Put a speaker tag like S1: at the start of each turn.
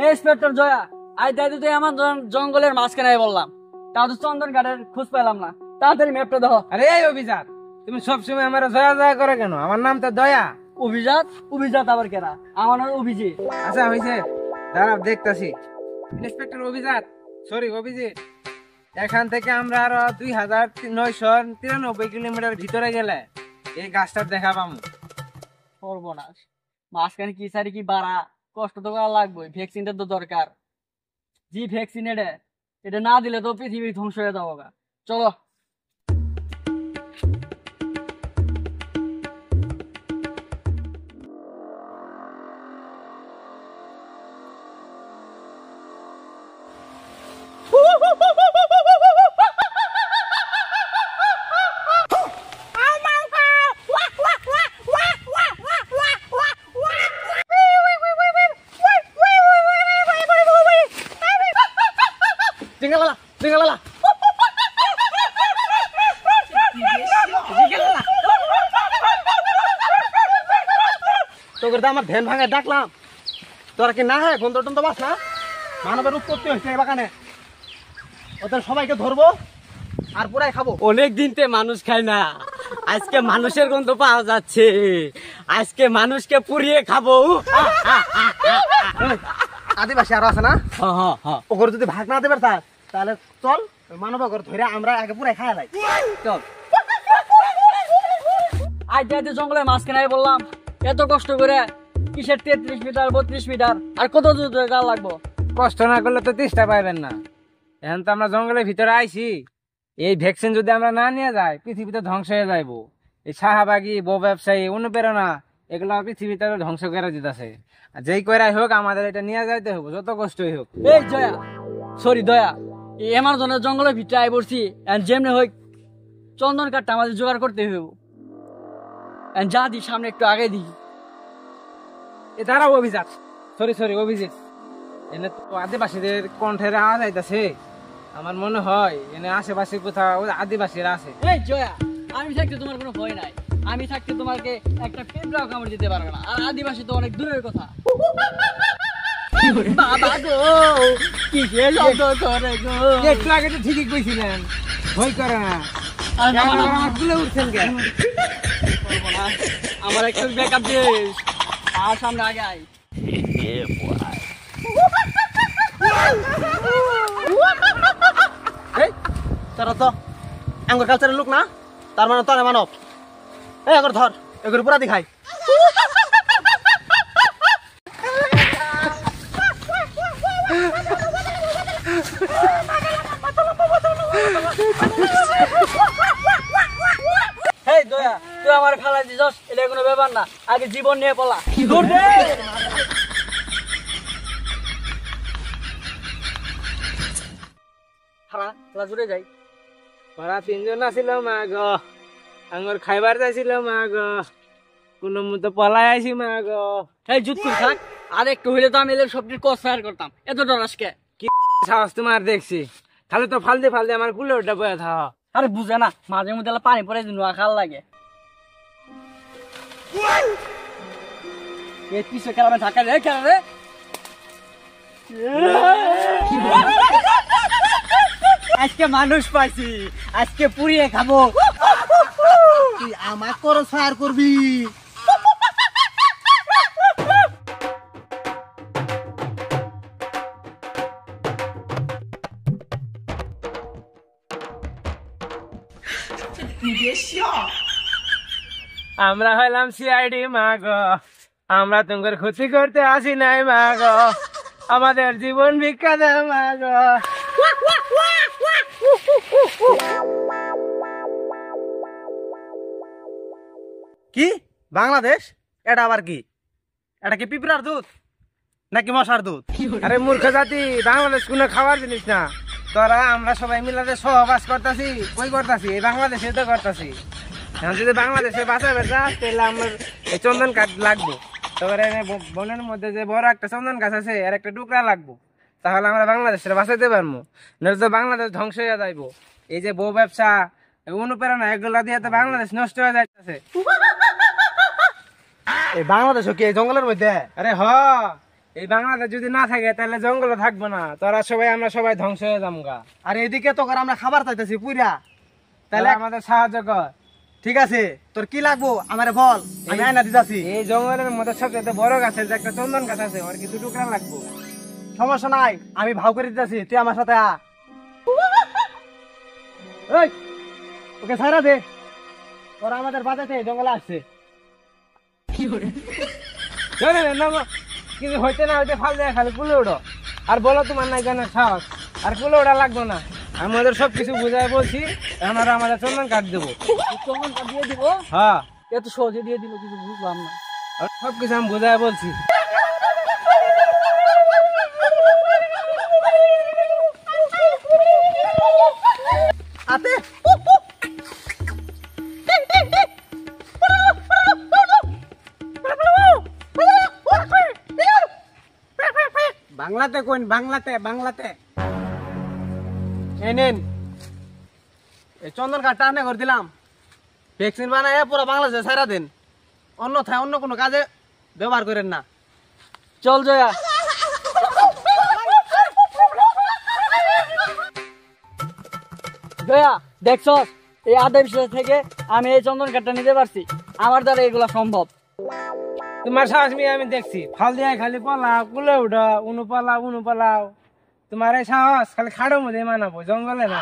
S1: Inspector Jaya, আজ দায়িত্ব আমার জঙ্গলের মাঝখানে বললাম, তাও তো চন্দন কাঠের খোঁজ পেলাম না। তাড়াতাড়ি ম্যাপটা দেখো।
S2: আরে এই অভিজাত, তুমি সবসময় আমার জয়া জয়া করে কেন? আমার নাম তো দয়া।
S1: অভিজাত? অভিজাত আবার কেনা? আমার নাম অভিজিৎ।
S2: আচ্ছা হয়েছে, দাঁড়াও দেখতেছি। ইন্সপেক্টর অভিজাত, সরি অভিজিৎ, এখান থেকে আমরা আরো 2993 কিলোমিটার ভিতরে গেলে এই গাছটার দেখা পাবো।
S1: সর্বনাশ, মাঝখানে কি সারি কি বাড়া, কষ্ট তো করা লাগবে। ভ্যাকসিনটা তো দরকার। জি ভ্যাকসিন এটা না দিলে তো পৃথিবী ধ্বংস হয়ে যাবো গা। চলো।
S2: জিঙ্গালালা জিঙ্গালালা তোকে তো আমার ধ্যান ভাঙায় ডাকলাম, তোরা কি না হয় গন্ধ টন্ধ বাস না? মানবের উৎপত্তি হয়েছে এই বাগানে, ওদের সবাইকে ধরবো আর পুরাই খাবো।
S3: অনেক দিনতে মানুষ খায় না, আজকে মানুষের গন্ধ পাওয়া যাচ্ছে। আজকে মানুষকে পুড়িয়ে খাবো।
S2: আদিবাসী আরো আছে না? ওগুলো যদি ভাগ না দেবে তাহলে চল মানব ধরে আমরা আগে পুরাই খাই লাই।
S1: চল। আজ যাইতে জঙ্গলের মাঝখানে বললাম, এত কষ্ট করে কিসের 33 মিটার 32 মিটার আর কত দূর যাওয়া লাগবো?
S2: কষ্ট না করলে তো তেষ্টা পাইবেন না। এখন তো আমরা জঙ্গলের ভিতরে আইছি, এই ভ্যাকসিন যদি আমরা না নিয়ে যাই পৃথিবীতে ধ্বংস হয়ে যাইবো। এই শাহবাগী বউ ব্যবসায়ী অনুপ্রেরণা এগুলো পৃথিবীতে ধ্বংস করে দিতেছে। যেই করাই হোক আমাদের এটা নিয়ে যাইতে হবে, যত কষ্টই হোক।
S1: এই জয়া, সরি দয়া, এই অ্যামাজনের জঙ্গলের ভিতরে আই পড়ছি। যেমনি হোক চন্দন কাঠটা আমাদের জোগাড় করতে হইব। যা দি সামনে একটু আগে দিই।
S2: এ দাঁড়াও অভিজাত, সরি সরি অভিজিৎ, এনে তো আদিবাসীদের কণ্ঠের আওয়াজ আইতাছে। আমার মনে হয় এনে আশেপাশে কোথাও আদিবাসীরা আছে।
S1: এই জয়া, আমি থাকতে তোমার কোনো ভয় নাই। আমি থাকতে তোমাকে একটা পেঁপড়াও কামড় দিতে পারবে না। আর আদিবাসী তো অনেক দূরের কথা। বাবা গো, কিসের শব্দ করে গো?
S2: একটু আগে তো ঠিকই কইছিলেন, ভয় করে না। আমার তুলে উঠছেন কেন?
S1: আমার একটু ব্যাকআপ দিস। আর সামনে আগে আয়।
S2: তারা তো আঙ্গুর কালচারের লোক না, তার মানে তারা মানব। এই আঙ্গুর ধর, এগুলো পুরা দেখাই।
S1: হেই দয়া, তুই আমার ফেলাই দিছস, এটা কোনো ব্যাপার না। আগে জীবন নিয়ে পলা। দূর দে। হারা জুড়ে যাই।
S2: ওরা তিনজন আসিল মা গো, আঙ্গুর খাইবার যাইছিল মা গো, কোন মতো পলাই আইছি মা গো।
S1: এই জুত করে থাক, আর একটু হইলে তো আমি এদের সবটির কস ফায়ার করতাম। এত ডরাসকে
S2: কি সাহস তোমার দেখছি, খালি তো ফালতে ফালতে আমার কুলে ওটা বয়ে থাকা।
S1: আরে বুঝে না, মাঝে মধ্যে পানি পরে নোয়া খাল লাগে। এই পিছে খেলাবে ঢাকা রে, খেলা রে।
S3: আজকে মানুষ পাইছি, আজকে পুড়িয়ে খাবো।
S2: তুই আমার করো ফায়ার করবি? আমরা হইলাম সিআইডি মা গো, আমরা তোমার ক্ষতি করতে আসি নাই মা গো, আমাদের জীবন ভিক্ষা দাও মা গো। কি বাংলাদেশ? এটা আবার কি? এটা কি পিঁপড়ার দুধ নাকি মশার দুধ? আরে মূর্খ জাতি, বাংলাদেশ কোনো খাবার জিনিস না। তোরা আমরা সবাই মিলে সহবাস করতেছি, কই করতেছি? এই বাংলাদেশে তো করতেছি। এখন যদি বাংলাদেশে বাঁচাবে যাস তাহলে আমার এই চন্দন কাঠ লাগবো। তারপরে বনের মধ্যে যে বড় একটা চন্দন গাছ আছে এর একটা টুকরা লাগবো, তাহলে আমরা বাংলাদেশে বাঁচাইতে পারবো। নইলে তো বাংলাদেশ ধ্বংস হয়ে যাইবো। এই যে বউ ব্যবসা, অনুপ্রেরণা, এগুলা দিয়ে তো বাংলাদেশ নষ্ট হয়ে যাইতেছে। এই বাংলাদেশ কি এই জঙ্গলের মধ্যে? আরে হ, এই বাংলাদেশ যদি না থাকে তাহলে জঙ্গলে থাকবো না, তোরা সবাই আমরা সবাই ধ্বংস হয়ে যামগা।
S4: আর এদিকে তো আমরা খাবার চাইতেছি পুরা,
S2: তাহলে আমাদের সাহায্য কর।
S4: ঠিক আছে তোর কি লাগবো আমারে বল, আমি আয়না দিতেছি।
S2: এই জঙ্গলের মধ্যে সবচেয়ে বড় গাছ আছে, একটা চন্দন গাছ আছে, ওর কিছু টুকরা লাগবো।
S4: সমস্যা নাই, আমি ভাও করে দিতেছি, তুই আমার সাথে আ। এই, ওকে ছাড়া দে, ওরা আমাদের বাজাতে জঙ্গলে আসছে।
S2: কিন্তু হইতে না হইতে ফাল দেয় খালি কুলে উঠো, আর বলো তোমার নাই জানার সাহস, আর কুলে ওটা লাগবো না। আমি ওদের সবকিছু বুঝাই বলছি, এখন ওরা আমাদের চন্দন কাঠ দেবো।
S1: চন্দন কাঠ দিয়ে দিব?
S2: হ্যাঁ,
S1: এত সহজে দিয়ে দিল, কিছু বুঝলাম না।
S2: সবকিছু আমি বুঝাই বলছি।
S4: আতে
S2: বাংলাতে কোন, বাংলাতে বাংলাতে এই নেন,
S4: এই চন্দন কাঠটা আনে করে দিলাম, ভ্যাকসিন বানায় পুরো বাংলাদেশে ছাড়া দেন, অন্যথায় অন্য কোনো কাজে ব্যবহার করেন না।
S1: চল জয়া। জয়া দেখছ, এই আধা বিশ্বাস থেকে আমি এই চন্দন কাঠটা নিতে পারছি, আমার দ্বারা এগুলা সম্ভব।
S2: তোমার সাহস নিয়ে আমি দেখছি, ফাল দিয়ে খালি পালাও, কুলে উঠো, উনু পালাও। তোমার এই সাহস খালি খাড়ো মধ্যে মানাবো, জঙ্গলে না।